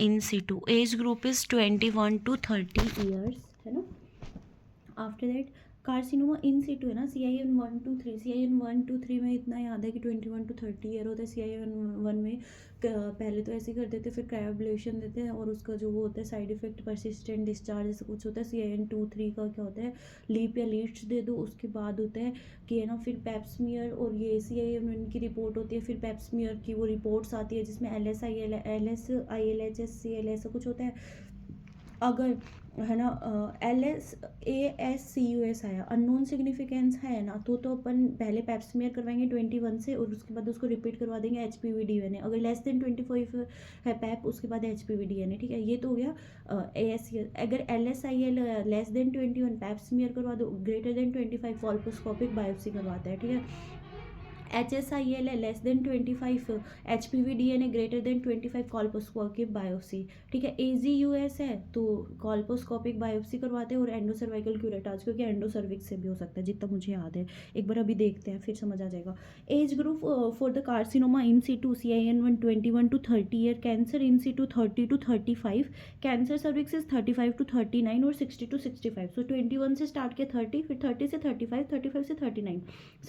In situ. Age group is 21 to 30 years, है ना. After that carcinoma in situ है ना. CIN 1 to 3, CIN 1 to 3 में इतना याद है कि 21 to 30 ईयर होता है. CIN 1 में पहले तो ऐसे ही कर देते, फिर क्रायोब्लेशन देते हैं और उसका जो वो होता है साइड इफेक्ट परसिस्टेंट डिस्चार्ज ऐसा कुछ होता है. CIN 2-3 का क्या होता है, लीप या लीड्स दे दो. उसके बाद होता है कि है ना फिर पेप्समियर और ये CIN की रिपोर्ट होती है. फिर पेप्समियर की वो रिपोर्ट्स आती है जिसमें LS, ILHS, CL ऐसा कुछ होता है. अगर है ना LS ASCUS आया, अननोन सिग्निफिकेंस है ना, तो अपन पहले पेप्समियर करवाएंगे 21 से और उसके बाद उसको रिपीट करवा देंगे HPV-DNA. अगर लेस देन 25 है पैप, उसके बाद HPV-DNA. ठीक है, ये तो हो गया ASCUS. अगर LSIL लेस देन 21 पेप्समियर करवा दो, ग्रेटर देन 25 कॉल्पोस्कोपिक बायोप्सी करवाता है. ठीक है. HSIL है less than 25, HPV-DNA greater than 25 colposcopic biopsy. ठीक है. AGUS है तो कॉल्पोस्कोपिक बायोप्सी करवाते हैं और एंडोसर्वाइकल क्यूरेटाज, क्योंकि एंडोसर्विक्स से भी हो सकता है जितना मुझे याद है. एक बार अभी देखते हैं फिर समझ आ जाएगा. Age group for the carcinoma in situ CIN 1 21 to 30 year, cancer in situ 30 to 35, cancer cervix is 35 to 39 और 60 to 65. सो 21 से स्टार्ट किया 30, फिर 30 से 35, 35 से 39,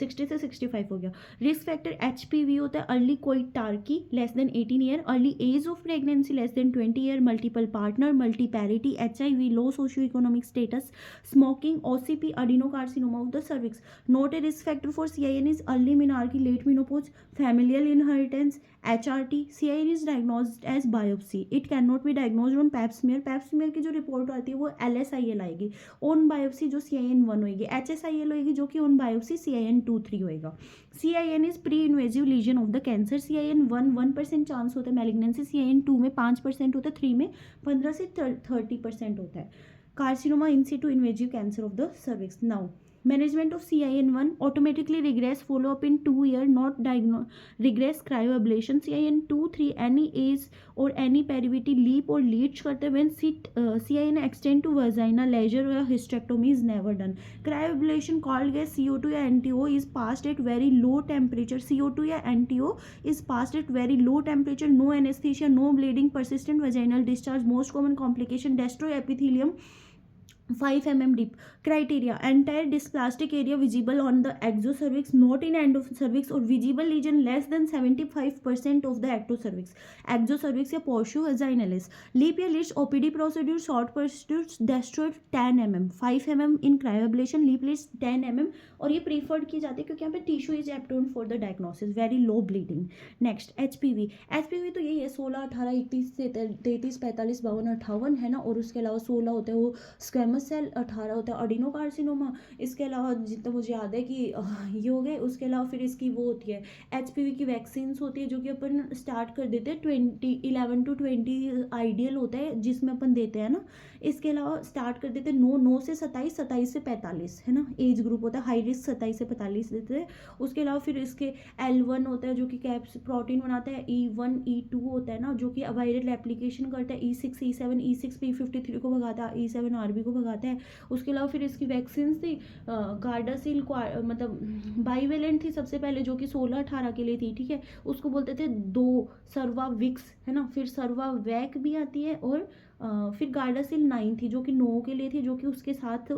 60 से 65 हो गया. रिस्क फैक्टर HPV होता है early coitarche less than 18 year, early age of pregnancy less than 20 year, multiple partner, multiparity, HIV, low socio economic status, smoking, OCP, adenocarcinoma of the cervix. Not a risk factor for CIN is early menarche, late menopause, familial inheritance, HRT. CIN is diagnosed as biopsy. It cannot be diagnosed on pap smear. pap smear की जो report आती है वो LSIL आएगी. On biopsy जो CIN 1 होएगी, HSIL होएगी जो कि ऑन बायोप्सी CIN 2-3 होएगा. CIN is pre invasive lesion of the cancer. CIN 1 1% chance होता है मैलिग्नेंसी, CIN 2 में 5% होता है, 3 में 15 से 30% होता है. Carcinoma in situ invasive cancer of the cervix. Now management of CIN 1 automatically regress, follow up in 2 year, not regress cryoablation. CIN 2-3 any age or any perivity leap or leach करते when CIN extend to vagina, leisure or hysterectomy is never done. Cryoablation called gas CO2 या NTO is passed at very low temperature. CO2 या NTO is passed at very low temperature, no anesthesia, no bleeding, persistent vaginal discharge. Most common complication, destroy epithelium 5 mm deep. Criteria: entire dysplastic area visible on the exocervix, not in endocervix, or visible lesion less than 75% of the ectocervix, exocervix या portio vaginalis. Leap या leads OPD procedure, short procedures, destroyed 10 mm, 5 mm in cryoablation, leap leads 10 mm. और ये preferred की जाती है क्योंकि यहाँ पे tissue is apt one for the diagnosis, very low bleeding. Next HPV. HPV तो यही है 16, 18, 21, 33, 45, 52, 58 है ना. और उसके अलावा 16 होता है वो स्क्वेमस सेल, 18 होता है अडिनोकार्सिनोमा. इसके अलावा जितना मुझे याद है कि ये हो गए. उसके अलावा फिर इसकी वो होती है HPV की वैक्सीन्स होती है जो कि अपन स्टार्ट कर देते हैं 11 to 20 आइडियल होता है जिसमें अपन देते हैं ना. इसके अलावा स्टार्ट कर देते हैं 9 से 27, 27 से 45 है ना एज ग्रुप होता है. हाई रिस्क 27 से 45 देते हैं. उसके अलावा फिर इसके L1 होता है जो कि कैप्स प्रोटीन बनाता है, E1 E2 होता है ना जो कि वायरल एप्लीकेशन करता है, E6 E7, E6 P53 को भगाता है, E7 RB को भगाता है. उसके अलावा फिर इसकी वैक्सीन थी गार्डासिल, मतलब बाईवेलेंट थी सबसे पहले जो कि 16-18 के लिए थी. ठीक है, उसको बोलते थे 2 सर्वाविक्स है ना. फिर सर्वावैक भी आती है और फिर गार्डासिल 9 थी जो कि 9 के लिए थी, जो कि उसके साथ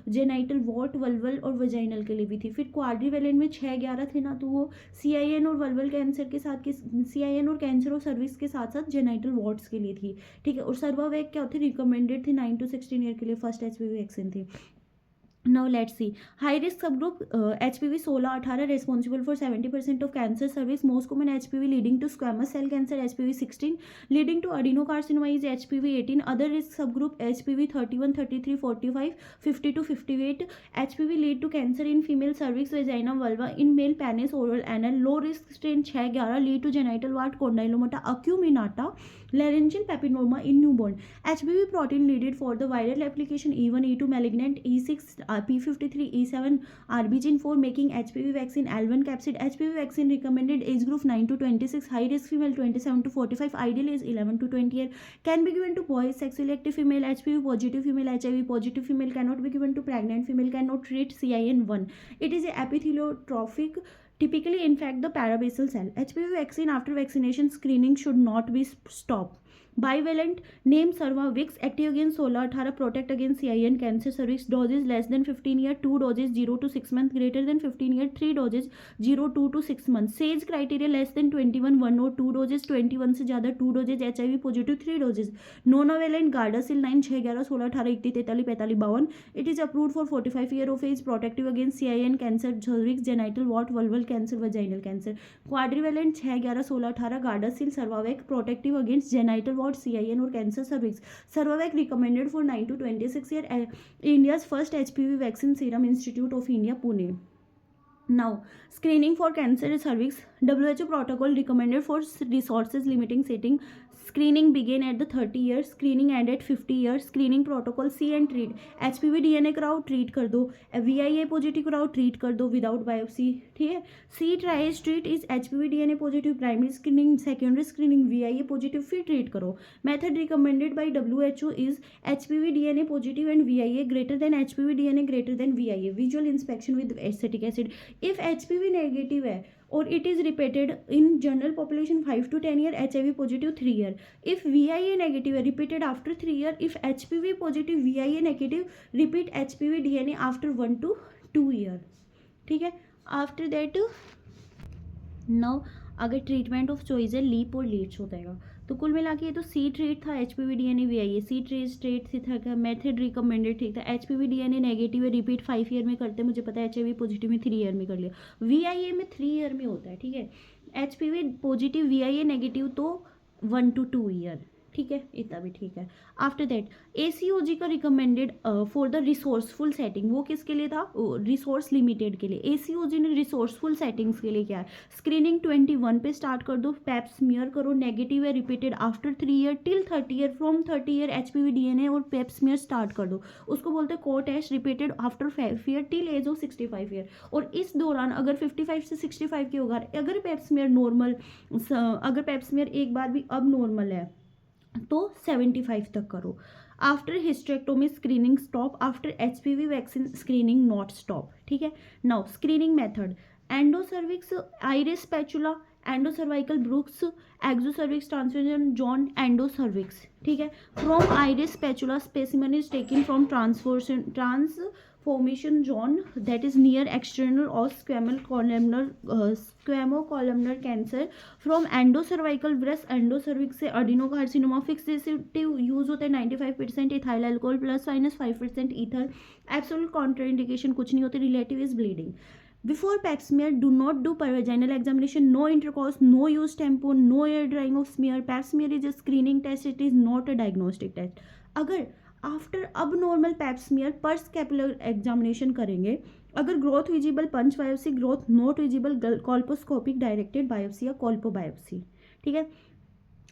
जेनाइटल वॉट, वल्वल और वजाइनल के लिए भी थी. फिर क्वाड्रीवेलेंट में 6-11 थे ना, तो वो CIN और वल्वल कैंसर के साथ CIN और कैंसर और सर्विक्स के साथ साथ जेनाइटल वॉट्स के लिए थी. ठीक है. और सर्वावैक क्या होती, रिकमेंडेड थी 9 to 16 ईयर के लिए, फर्स्ट HPV वैक्सीन थी. Now let's see. High risk subgroup HPV 16-18 responsible for 70% of cancer cervix. Most common HPV leading to squamous cell cancer HPV 16, leading to adenocarcinoma is HPV 18. Other risk subgroup HPV 31, 33, 45, 50 to 58. HPV lead to cancer in female cervix, vagina, vulva, in male penis, oral, anal. Low risk strain 6-11 lead to genital wart, condylomata acuminata, laryngeal papilloma in newborn. HPV protein needed for the viral application E1 E2 malignant, E6 P53 E7 RBGin4 making HPV vaccine L1 capsid. HPV vaccine recommended age group 9 to 26, high risk female 27 to 45, ideal age 11 to 20 year. Can be given to boys, sexually active female, HPV positive female, HIV positive female. Cannot be given to pregnant female. Cannot treat CIN 1. It is a epitheliotrophic, typically infect the parabasal cell. HPV vaccine after vaccination screening should not be stopped. Bivalent name Cervarix active against 16-18 protect against CIN cancer cervix doses less than 15 year 2 doses 0 to 6 month greater than 15 year 3 doses 0 to 6 month says criteria less than 21 1 और 2 doses 21 से ज़्यादा 2 doses HIV positive 3 doses nonavalent Gardasil 9 6 11 16 18 31 43 45 52 it is approved for 45 year of age protective against CIN cancer cervix genital wart vulval cancer vaginal cancer quadrivalent 6 11 16 18 Gardasil Cervavac protective against genital wart CIN और cancer cervix Cervavac recommended for 9 to 26 year India's first HPV vaccine serum institute of India Pune. Now, screening for cancer cervix, WHO protocol recommended for resources limiting setting. Screening began at the 30 years, screening end at 50 years. Screening protocol see and treat. HPV DNA कराओ treat कर दो, VIA positive कराओ treat कर दो without biopsy. ठीक है. See triage treat is HPV DNA positive primary screening secondary screening VIA positive फिर treat करो. Method recommended by WHO is HPV DNA positive and VIA greater than HPV DNA greater than VIA. Visual inspection with acetic acid. If HPV negative है or it is repeated in general population 5 to 10 year, HIV positive 3 year. If VIA negative repeated after 3 year, if HPV positive VIA negative repeat HPV DNA after 1 to 2 year. ठीक है. After that now अगर treatment of choice है leap और Leach होता है. तो कुल मिला के ये तो सी ट्रीट था HPV DNA VIA. सी ट्रीट था मेथड रिकमेंडेड ठीक था. HPV DNA नेगेटिव है रिपीट 5 ईयर में करते हैं. मुझे पता है HIV पॉजिटिव में 3 ईयर में कर लिया. VIA में 3 ईयर में होता है. ठीक है. HPV पॉजिटिव VIA नेगेटिव तो 1 to 2 ईयर. ठीक है. इतना भी ठीक है. आफ्टर दैट ACOG का recommended for the resourceful setting. वो किसके लिए था? रिसोर्स लिमिटेड के लिए. ACOG ने रिसोर्सफुल सेटिंग्स के लिए क्या है? स्क्रीनिंग 21 पे स्टार्ट कर दो. पैप स्मीयर करो. नेगेटिव है repeated after 3 year till 30 year. From 30 year HPV DNA और पैप स्मीयर स्टार्ट कर दो. उसको बोलते हैं co test repeated after 5 year till age of 65 year. और इस दौरान अगर 55 से 65 के होगा अगर पैप स्मीयर नॉर्मल अगर पैप स्मीयर एक बार भी अब नॉर्मल है तो 75 तक करो. After hysterectomy screening stop. After HPV vaccine screening not stop. ठीक है. Now screening method endocervix Ayre's spatula endocervical brush exocervix transfusion zone endocervix. ठीक है. From Ayre's spatula specimen is taken from transformation zone that is near external or squamocolumnar cancer. From endocervical breast endocervix से adenocarcinoma fixative use होता है 95% ethyl alcohol plus minus 5% ether. Absolute contraindication कुछ नहीं होती. Relative is bleeding. Before pap smear, do not do vaginal examination, no intercourse, no use tampon, no air drying of smear. Pap smear is a screening test, it is not a diagnostic test. अगर after abnormal pap smear पर scapular examination करेंगे. अगर growth visible punch biopsy, growth not visible colposcopic directed biopsy या colpo biopsy. ठीक है.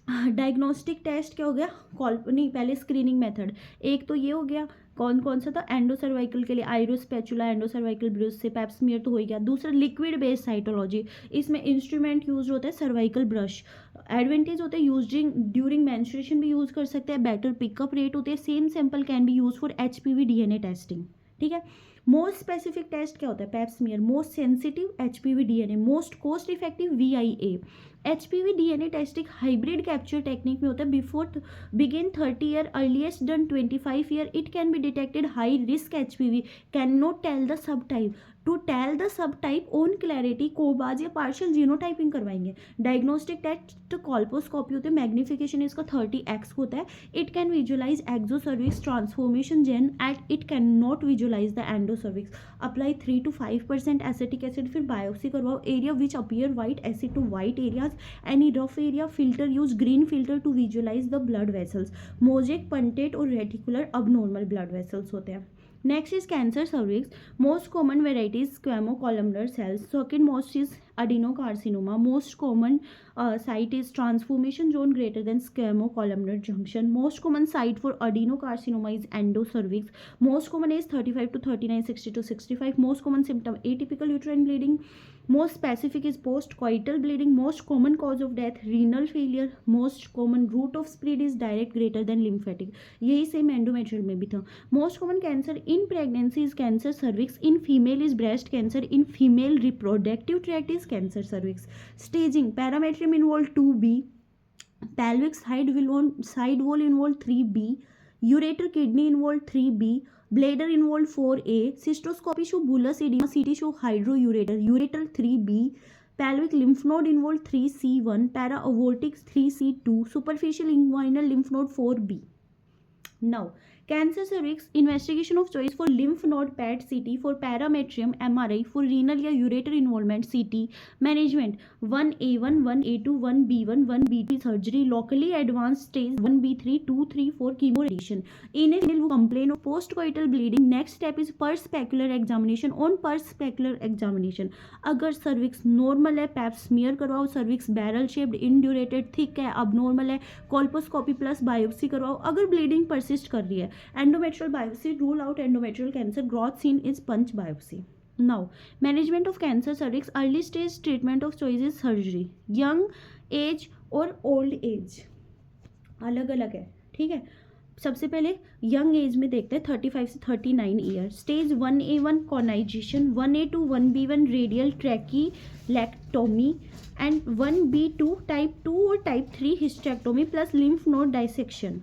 Diagnostic test क्या हो गया? नहीं पहले स्क्रीनिंग मेथड. एक तो ये हो गया. कौन कौन सा था? एंडोसर्वाइकल के लिए आइरिस स्पैचुला एंडोसर्वाइकल ब्रूस से पैप स्मीयर तो हो ही गया. दूसरा लिक्विड बेस्ड साइटोलॉजी. इसमें इंस्ट्रूमेंट यूज होता है सर्वाइकल ब्रश. एडवांटेज होता है यूजिंग ड्यूरिंग मेंस्ट्रुएशन भी यूज कर सकते हैं. बेटर पिकअप रेट होती है. Same sample can be use for HPV DNA testing. ठीक है. मोस्ट स्पेसिफिक टेस्ट क्या होता है? Pap smear. Most sensitive HPV DNA. Most cost effective VIA. HPV DNA testing hybrid capture technique में होता है. Before begin 30 year earliest done 25 year. It can be detected high risk HPV. Can not tell the sub type. To tell the sub type on clarity cobas या partial genotyping करवाएंगे. Diagnostic test colposcopy होते हैं. Magnification इसका 30x होता है. It can visualise exocervix transformation zone at it can not visualise the endocervix. Apply 3 to 5% acetic acid. फिर biopsy करवाओ. Area which appear white acid to white areas. Any rough area filter use green filter to visualise the blood vessels. Mosaic punctate और reticular अब normal blood vessels होते हैं. Next is cancer cervix. Most common variety is squamocolumnar cells. Second most is adenocarcinoma. Most common site is transformation zone greater than squamocolumnar junction. Most common site for adenocarcinoma is endocervix. Most common is 35 to 39, 60 to 65. Most common symptom atypical uterine bleeding. Most specific is postcoital bleeding. Most common cause of death renal failure. Most common route of spread is direct greater than lymphatic. यही same endometrial में भी था. Most common cancer in pregnancy is cancer cervix. In female is breast cancer. In female reproductive tract is cancer cervix. Staging parametrium involved 2B. pelvic side wall involved 3B, ureter kidney involved 3B, bladder involved 4A, cystoscopy show bullous edema, CT show hydroureter, ureter 3B, pelvic lymph node involved 3C1, para-aortic 3C2, superficial inguinal lymph node 4B. Now, cancer cervix investigation of choice for lymph node PET CT, for parametrium MRI, for renal या ureter involvement CT. Management 1A1, 1A2, 1B1, 1B2 surgery, locally advanced stage 1B3, 2, 3, 4 chemo radiation. In a female who complain of postcoital bleeding, next step is perspecular examination. On perspecular examination, अगर cervix normal है pap smear करवाओ, cervix barrel shaped indurated thick है abnormal है colposcopy plus biopsy करवाओ. अगर bleeding persist कर रही है, endometrial biopsy, rule out endometrial cancer, growth seen is punch biopsy. Now, management of cancer cervix, early stage treatment of choice is surgery, young age और old age अलग अलग है, ठीक है. सबसे पहले यंग एज में देखते हैं 35 से 39 year. Stage 1A1 conization, 1A2 1B1 radial trachelectomy and 1B2 type 2 और type 3 hysterectomy plus lymph node dissection.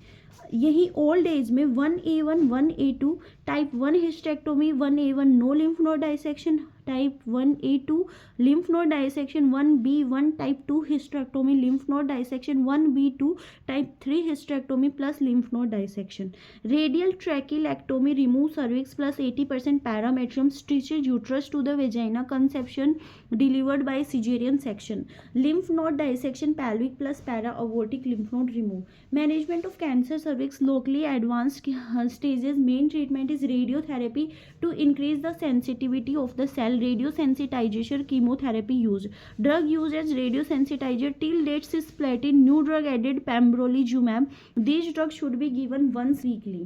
यही ओल्ड एज में 1A1 1A2 type 1 hysterectomy, 1A1 no lymph node dissection, type 1A2 lymph node dissection, 1B1 type 2 hysterectomy lymph node dissection, 1B2 type 3 hysterectomy plus lymph node dissection. Radial trachelectomy, remove cervix plus 80% parametrium, stitches uterus to the vagina, conception delivered by caesarean section. Lymph node dissection, pelvic plus para aortic lymph node remove. Management of cancer cervix, locally advanced stages, main treatment is radiotherapy to increase the sensitivity of the cell, radiosensitization, chemotherapy used. Drug used as radiosensitizer till date cisplatin, new drug added pembrolizumab. These drugs should be given once weekly.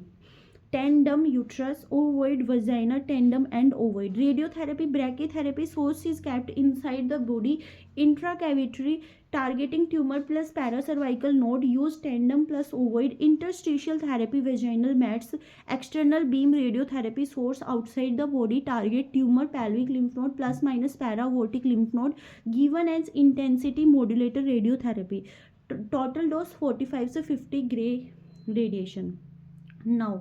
Tandem uterus, ovoid vagina, tandem and ovoid. Radiotherapy, brachytherapy, source is kept inside the body, intracavitary, targeting tumor plus paracervical node, use tandem plus ovoid. Interstitial therapy, vaginal mats, external beam radiotherapy, source outside the body, target tumor, pelvic lymph node plus minus para-aortic lymph node, given as intensity modulator radiotherapy. Total dose 45 से 50 gray radiation. Now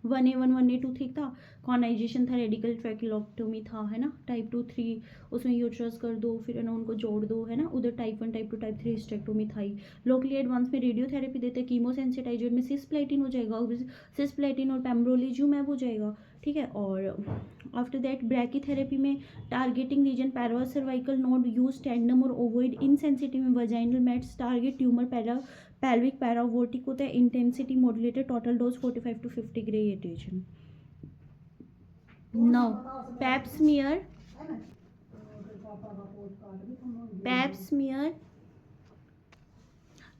1A1 1A2 ठीक था, कॉनाइजेशन था, radical ट्रैकिलोक्टोमी था, है ना, type 2 3 उसमें uterus कर दो, फिर है ना उनको जोड़ दो, है ना, उधर टाइप 1 टाइप 2 टाइप 3 हिस्टेक्टोमी था ही. लोकली एडवांस में रेडियोथेरेपी देते हैं, कीमोसेंसिटाइजर में सिस्प्लेटिन हो जाएगा, सिस्प्लेटिन और पेम्ब्रोलिज्यूमैब हो जाएगा, ठीक है. और आफ्टर दैट ब्रैकीथेरेपी में targeting region paracervical node, use tandem और ओवॉइड. इनसेंसिटिव में vaginal mats, target tumour, pelvic paravortic होता है, intensity modulator, total dose 45 to 50 gray radiation. Now pap smear.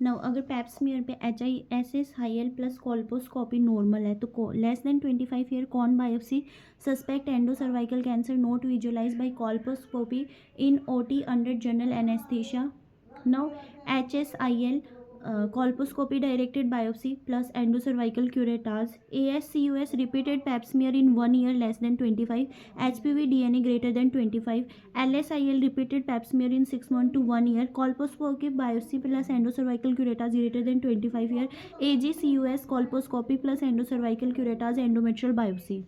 Now अगर पैप स्मीयर पे HISS प्लस कोल्पोस्कोपी नॉर्मल है तो less than 25 year cone biopsy, suspect endocervical cancer, not visualise by colposcopy in OT under general anaesthesia. Now HSIL colposcopy directed biopsy plus endocervical curettage. ASCUS repeated pap smear in 1 year less than 25, HPV DNA greater than 25, LSIL repeated pap smear in 6 months to 1 year, colposcopy biopsy plus endocervical curettage greater than 25 year, AGCUS colposcopy plus endocervical curettage, endometrial biopsy.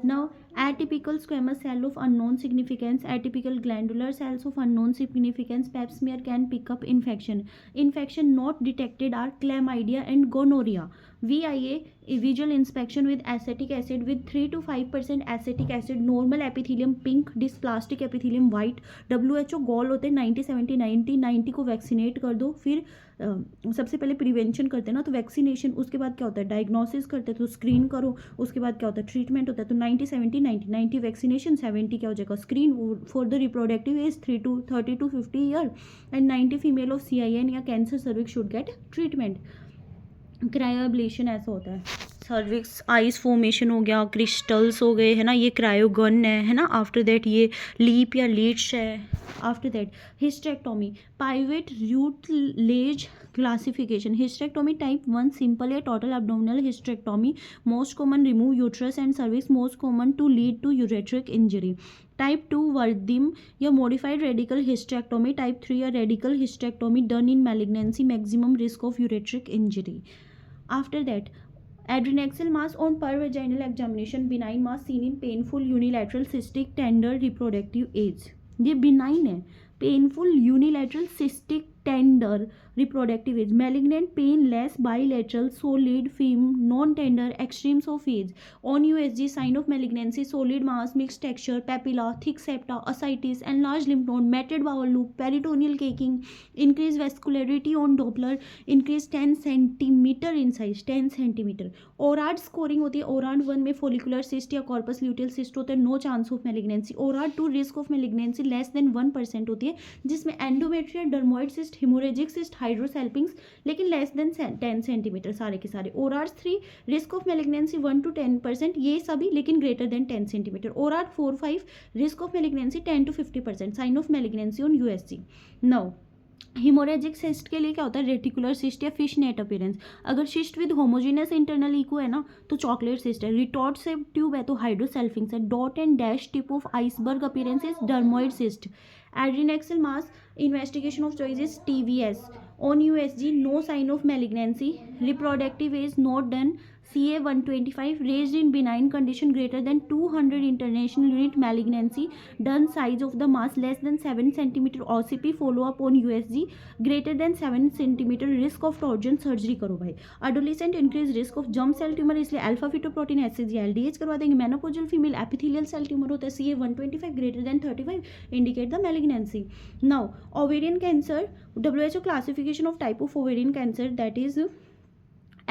Now atypical squamous cell of unknown significance, atypical glandular cells of unknown significance, pap smear can pick up infection not detected are chlamydia and gonorrhea. VIA visual inspection with acetic acid with 3 to 5% acetic acid, normal epithelium pink, dysplastic epithelium white. WHO गोल होते हैं 90 70 90 को vaccinate कर दो. फिर सबसे पहले prevention करते हैं ना, तो वैक्सीनेशन, उसके बाद क्या होता है डायग्नोसिस करते हैं तो स्क्रीन करो, उसके बाद क्या होता है ट्रीटमेंट होता है. तो 90 70 90 वैक्सीनेशन, 70 क्या हो जाएगा screen for the reproductive age 30 to 50 year and 90 female of CIN या cancer cervix should get treatment. Cryoablation ऐसा होता है, सर्विक्स आइस फॉर्मेशन हो गया, क्रिस्टल्स हो गए, है ना, ये क्रायोगन है ना. आफ्टर दैट ये लीप या लीड्स है. After that hysterectomy, Piver Rutledge Classification: hysterectomy type 1 simple या total abdominal hysterectomy, most common remove uterus and cervix, most common to lead to ureteric injury. Type 2 Vardim या modified radical hysterectomy, type 3 या radical hysterectomy done in malignancy, maximum risk of ureteric injury. After that, adrenaxal mass on pervaginal examination, benign mass seen in painful unilateral cystic tender reproductive age. ये benign है, painful unilateral cystic tender reproductive age, malignant pain less, bilateral, solid, firm, non-tender, extremes of age. On USG, sign of malignancy: solid mass, mixed texture, papilla, thick septa, ascites, enlarged lymph node, matted bowel loop, peritoneal caking, increased vascularity on Doppler, increased 10 centimeter in size, 10 centimeter. ORAD scoring होती है, ORAD 1 में follicular cyst या corpus luteal cyst होते हैं, no chance of malignancy. ORAD 2 risk of malignancy less than 1% होती है, जिसमें endometrial, dermoid cyst, haemorrhagic cyst, hydrosalpinx, लेकिन लेस देन 10 सेंटीमीटर सारे के सारे. ORAD 3 risk of malignancy 1 to 10%, ये सभी लेकिन greater than 10 centimetre. ORAD 4-5 risk of malignancy 10 to 50%, sign of malignancy on USG. Now haemorrhagic cyst के लिए क्या होता है? रेटिकुलर सिस्ट या फिश नेट अपीयरेंस. अगर cyst with homogeneous internal echo है ना तो चॉकलेट सिस्ट है. रिटॉर्ट से ट्यूब है तो हाइड्रोसेल्फिंग्स है. Dot and dash tip of iceberg appearance is dermoid cyst. Adnexal mass investigation of choice is TVS. On USG no sign of malignancy. Reproductive age not done. CA 125 raised in benign condition greater than 200 international unit, malignancy done, size of the mass less than 7 cm. OCP follow up on USG greater than 7 cm. risk of torsion surgery करो भाई. adolescent increased risk of germ cell tumor, इसलिए alpha fetoprotein HCG LDH करवा देंगे. menopause female epithelial cell tumor होता है, CA 125 greater than 35 indicate the malignancy. now ovarian cancer, WHO classification of type of ovarian cancer, that is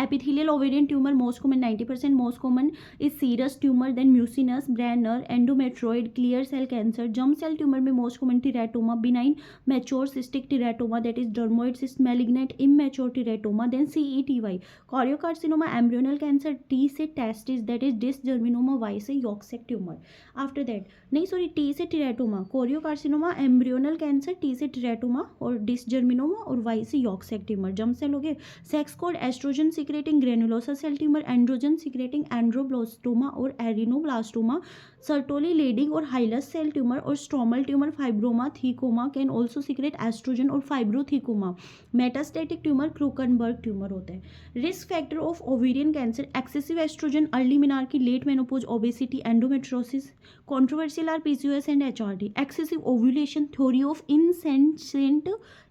epithelial ovarian tumor most common 90%, most common is serous tumor, then mucinous, Brenner, endometrioid, clear cell cancer. germ cell tumor में most common teratoma, benign mature cystic teratoma, that is dermoid cyst, malignant immature teratoma, then CETY. choriocarcinoma embryonal cancer, T से testis, that is dysgerminoma, Y से yolk sac tumor. after that नहीं sorry T से teratoma, choriocarcinoma, embryonal cancer, T से teratoma और dysgerminoma और Y से yolk sac tumor. germ cell हो गए. sex code estrogen secreting granulosa cell tumor, androgen secreting androblastoma और arenoblastomma, Sertoli leading और हाइलस सेल ट्यूमर और stromal tumour, fibroma, thecoma can also secrete estrogen और fibrothecoma. Metastatic tumour Krukenberg tumour होते हैं. Risk factor of ovarian cancer: excessive estrogen, early menarche, late menopause, obesity, endometriosis. Controversial are PCOS and HRT. Excessive ovulation, theory of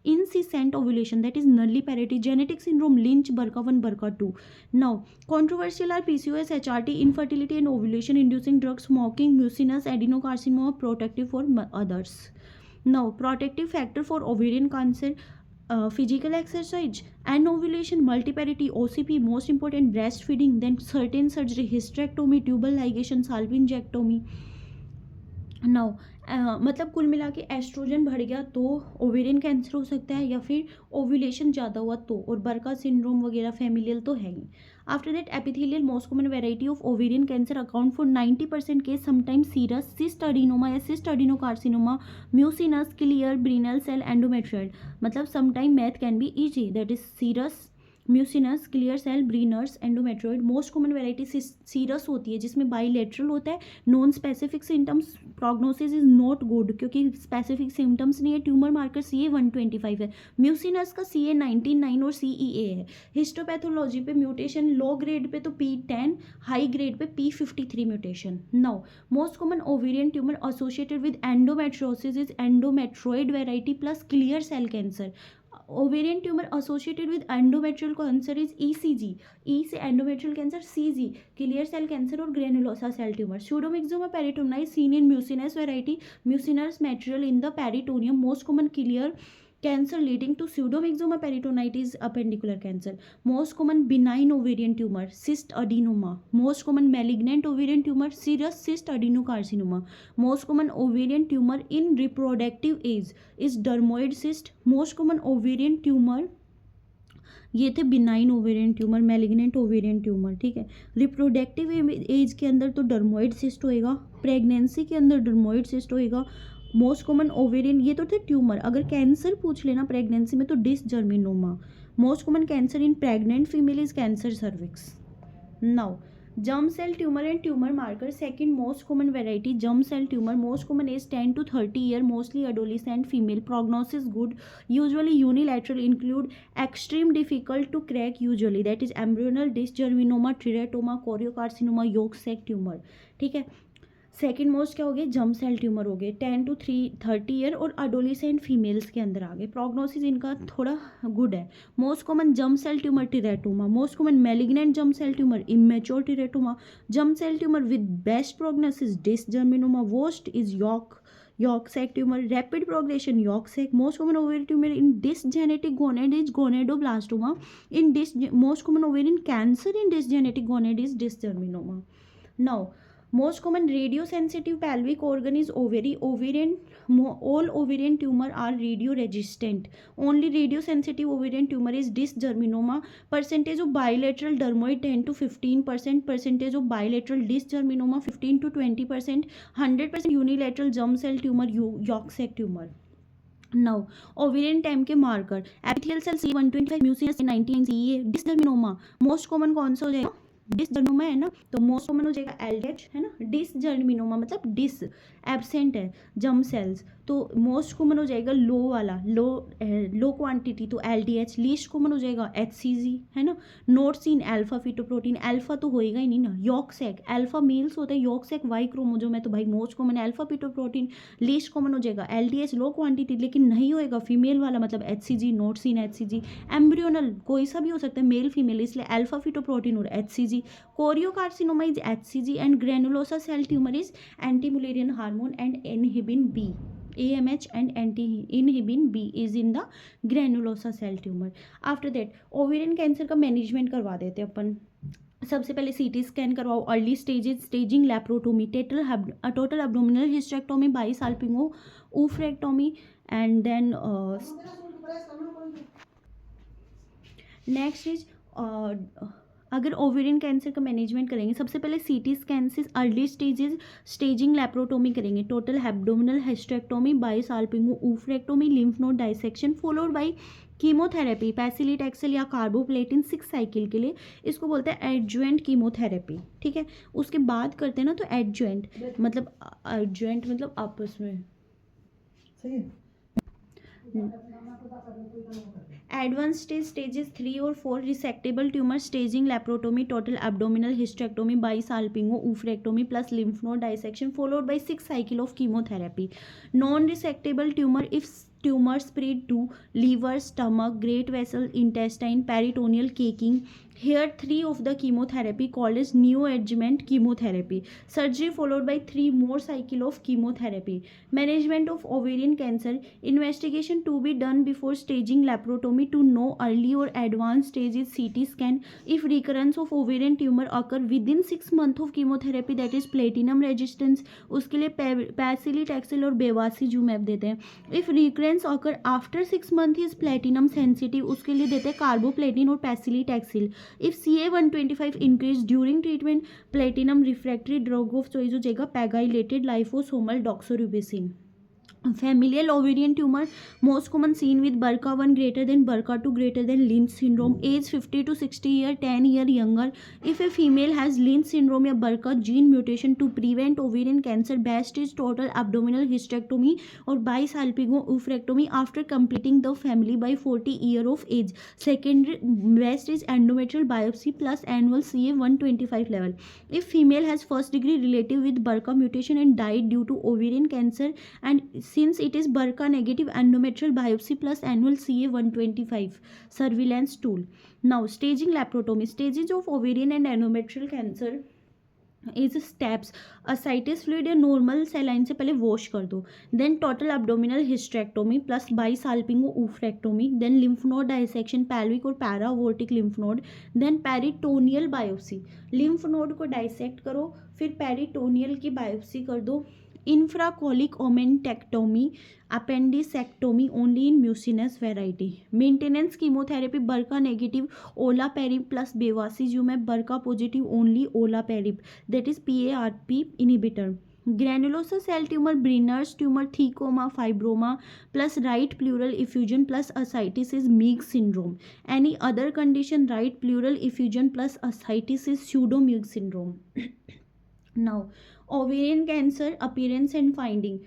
incessant ovulation, that is nulliparity, genetic syndrome, Lynch, BRCA 1, BRCA 2. now controversial are PCOS, HRT, infertility and ovulation inducing drugs, smoking, mucinous adenocarcinoma, protective for others. now protective factor for ovarian cancer: physical exercise and ovulation, multiparity, OCP, most important breastfeeding, then certain surgery, hysterectomy, tubal ligation, salpingectomy. Now मतलब कुल मिला के oestrogen बढ़ गया तो ovarian cancer हो सकता है, या फिर ओव्यूलेशन ज़्यादा हुआ तो, और बर्का सिंड्रोम वगैरह फैमिलियल तो है ही. After that epithelial most common variety of ovarian cancer account for 90% case, sometimes serous, cyst adenoma या cyst adenocarcinoma, mucinous, clear, Brenner cell, endometrial. मतलब sometime math can be easy, that is serous, mucinous, clear cell, Brenner's, endometrioid. Most common variety serous होती है जिसमें bilateral होता है. Non specific symptoms, prognosis is not good क्योंकि specific symptoms नहीं है. Tumour marker CA 125 है. म्यूसिनस का CA 19-9 और CEA है. हिस्टोपैथोलॉजी पे म्यूटेशन लो ग्रेड पे तो P10, हाई ग्रेड पे P53 mutation. Now most common ovarian tumour associated with endometriosis is endometrioid variety plus clear cell cancer. Ovarian tumour associated with endometrial cancer is ECG, E से endometrial cancer, CG clear cell cancer और granulosa cell tumour. Pseudomyxoma peritonei seen in mucinous variety, mucinous material in the peritoneum. Most common clear cancer leading to pseudomyxoma peritonitis, appendicular cancer. most common benign ovarian tumor, cyst adenoma. most common malignant ovarian tumor, serous cyst adenocarcinoma. most common ovarian tumor in reproductive age is dermoid cyst. most common ovarian tumor, ये थे benign ovarian tumour, malignant ovarian tumour. ठीक है. Reproductive age के अंदर तो dermoid cyst होएगा, pregnancy के अंदर डर्मोइड सिस्ट होएगा. मोस्ट कॉमन ओवेरियन, ये तो थे ट्यूमर. अगर कैंसर पूछ लेना प्रेगनेंसी में तो dysgerminoma. Most common cancer in pregnant female is cancer cervix. Now, germ cell tumor and tumor marker. Second most common variety, germ cell tumor. Most common age 10 to 30 year, mostly adolescent female. Prognosis good, usually unilateral, include extreme difficult to crack usually, that is embryonal disc germinoma, teratoma, choriocarcinoma, yolk sac tumor. ठीक है. Second most क्या हो गए, जम cell tumour हो गए 10 to 30 year और adolescent females के अंदर आ गए. प्रोग्नोसिस इनका थोड़ा गुड है. Most common germ cell tumour teratoma. Most common malignant germ cell tumour immature teratoma. Germ cell tumour with best prognosis dysgerminoma. Worst is yolk sac tumour. Rapid progression yolk sac. Most common ovarian tumour in dysgenetic gonad is gonadoblastoma. In this most common ovarian cancer in dysgenetic gonad is dish जर्मिनोमा. Now, most common radiosensitive pelvic organ is ovary. All ovarian tumor are radio resistant. Only radiosensitive ovarian tumor is dysgerminoma. Percentage of bilateral dermoid 10 to 15%. Percentage of bilateral dysgerminoma 15 to 20%. 100% unilateral germ cell tumor, yolk sac tumor. Now, ovarian time के marker, epithelial cell C125, mucinous C19, CEA. dysgerminoma most common कौन सा हो जाएगा, dysgerminoma है ना, तो most common हो जाएगा एलडीएच है ना. डिसजर्मिनोमा मतलब डिस एब्सेंट है जम सेल्स, तो मोस्ट कॉमन हो जाएगा लो वाला, लो क्वांटिटी, तो एलडीएच. लीस्ट कॉमन हो जाएगा एचसीजी है ना. नोट सीन अल्फा फिटोप्रोटीन, अल्फा तो होएगा ही नहीं ना. यॉर्क सैक, अल्फा मेल्स होता है, यॉर्क सैक वाई क्रोमोसोम है, तो भाई most common alpha fetoprotein. Least common हो जाएगा एलडीएच लो क्वांटिटी, लेकिन नहीं होएगा फीमेल वाला मतलब HCG, not seen HCG. Embryonal कोई सा भी हो सकता है मेल फीमेल, इसलिए अल्फा फिटोप्रोटीन और HCG. Choriocarcinoma is HCG and granulosa cell tumour is antimullerian hormone and inhibin B. AMH and anti-inhibin B is in the granulosa cell tumor. After that, ovarian cancer का management करवा देते हैं अपन. सबसे पहले CT scan करवाओ, early stages, staging, laparotomy, total abdominal hysterectomy, bisalpingo oophorectomy, and then next is अगर ovarian cancer का मैनेजमेंट करेंगे, सबसे पहले सीटी स्कैन से अर्ली स्टेजेस, स्टेजिंग, लैप्रोटोमी करेंगे, total abdominal hysterectomy, bisalpingo oophorectomy, lymph node dissection, followed by chemotherapy, paclitaxel या carboplatin 6 cycle के लिए. इसको बोलते हैं एडजुएंट कीमोथेरेपी. ठीक है, उसके बाद करते हैं ना तो एडजुएंट मतलब आपस में सही है. एडवांस स्टेजेस 3 और 4, resectable tumour, staging, laparotomy, total abdominal hysterectomy, bisalpingo oophorectomy plus lymph node dissection, followed by 6 cycle of chemotherapy. Non resectable tumour if tumor spread to liver, stomach, great vessel, intestine, peritoneal caking. Here 3 of the chemotherapy called as neoadjuvant chemotherapy. Surgery followed by 3 more cycle of chemotherapy. Management of ovarian cancer. Investigation to be done before staging laparotomy to know early or advanced stages, CT scan. If recurrence of ovarian tumor occur within 6 months of chemotherapy, that is platinum resistance, उसके लिए पैसिलिटैक्सेल और बेवासीजुमैब देते हैं. If recurrence occur after 6 months is platinum sensitive, उसके लिए देते हैं कार्बोप्लेटिन और पैसिलिटैक्सेल. If CA125 increase during treatment, platinum refractory drug of choice हो जाएगा pegylated liposomal doxorubicin. Familial ovarian tumor most common seen with BRCA1 greater than BRCA2 greater than Lynch syndrome. Age 50 to 60 year, 10 year younger. If a female has Lynch syndrome या BRCA gene mutation, to prevent ovarian cancer, best is total abdominal hysterectomy और bisalpingo oophorectomy after completing the family by 40 year of age. Second best is endometrial biopsy plus annual CA125 level. If female has first degree relative with BRCA mutation and died due to ovarian cancer, and since it is BRCA negative, endometrial biopsy plus annual CA125 surveillance tool. Now, staging laparotomy. Stages of ovarian and endometrial cancer is steps. ascites fluid या normal saline से पहले wash कर दो. Then total abdominal hysterectomy plus bisalpingo oophorectomy. Then lymph node dissection, pelvic और paraaortic lymph node. Then peritoneal biopsy, lymph node को dissect करो, फिर peritoneal की बायोप्सी कर दो. Infracolic omentectomy, appendicectomy only in mucinous variety. Maintenance chemotherapy BRCA negative olaparib plus bevacizumab, BRCA positive only olaparib, that is PARP inhibitor. Granulosa cell tumour, Brenner's tumour, thecoma, fibroma plus right pleural effusion plus ascites is Meeks syndrome. Any other condition, right pleural effusion plus ascites is pseudo Meeks syndrome. Now, ovarian cancer appearance and finding.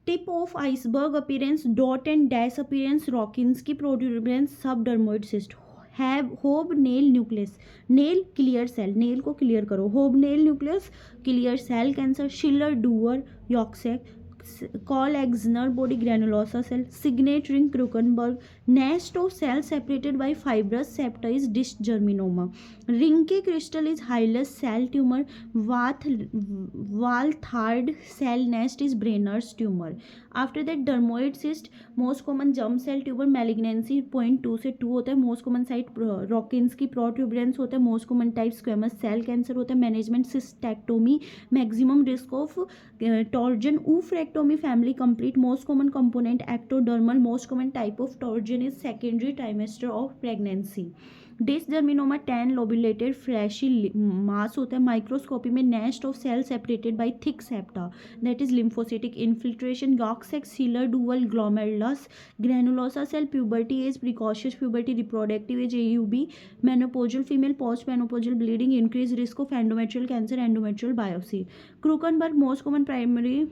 Tip of iceberg appearance, dot and dash appearance, Rockinski protuberance, subdermoid cyst. Have hobnail nucleus, nail clear cell, nail को clear करो, hobnail nucleus clear cell cancer, Schiller Duval yolk sac, Call Exner body granulosa cell, signet ring Krukenberg, nest of cell separated by fibrous septa is dysgerminoma, Reinke crystal is hilus cell tumour, Walthard cell nest is Brenner's tumour. After that dermoid cyst, most common germ cell tumour, malignancy 0.2 से 2 होता है, most common site Rokitansky protuberance होता है, most common type squamous cell cancer होता है, management cystectomy, maximum risk of torsion, oophorectomy, family complete, most common component ectodermal, most common type of torsion is secondary trimester of pregnancy. Dysgerminoma 10 lobulated fleshy mass होता है, microscopy में nest of cell separated by thick septa that is lymphocytic infiltration, yolk sac Schiller Duval glomerulus, granulosa cell, puberty age, precocious puberty, reproductive as AUB, menopausal female, post menopausal bleeding, increase risk of endometrial cancer, endometrial biopsy. Krukenberg, most common primary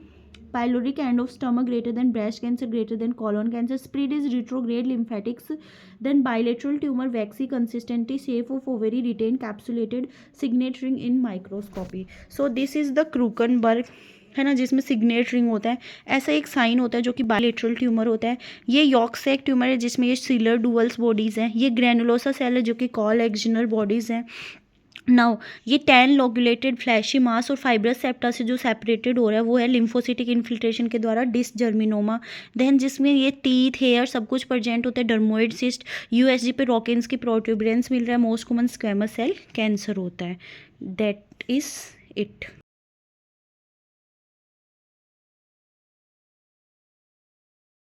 pyloric end of stomach greater than breast cancer, greater than colon cancer, spread is retrograde lymphatics, then bilateral tumor, waxy consistency, shape of ovary, retained capsulated, signet ring in microscopy. So this is the Krukenberg है ना, जिसमें signet ring होता है. ऐसा एक sign होता है जो कि बायलेटरल ट्यूमर होता है. ये यॉक्सैक ट्यूमर है जिसमें ये सीलर डुअल्स बॉडीज़ हैं. ये ग्रैनुलोसा सेल है जो कि कॉल एक्सनर बॉडीज़ हैं. नाउ ये 10 लोगुलेटेड फ्लैशी मास और फाइब्रस सेप्टा से जो सेपरेटेड हो रहा है वो है लिम्फोसिटिक इन्फिल्ट्रेशन के द्वारा डिस जर्मिनोमा. देन जिसमें ये टीथ हेयर सब कुछ प्रेजेंट होता है, डर्मोइड सिस्ट, USG पे रॉकिंस की प्रोट्यूबरेंस मिल रहा है, most common squamous cell cancer होता है. That is it.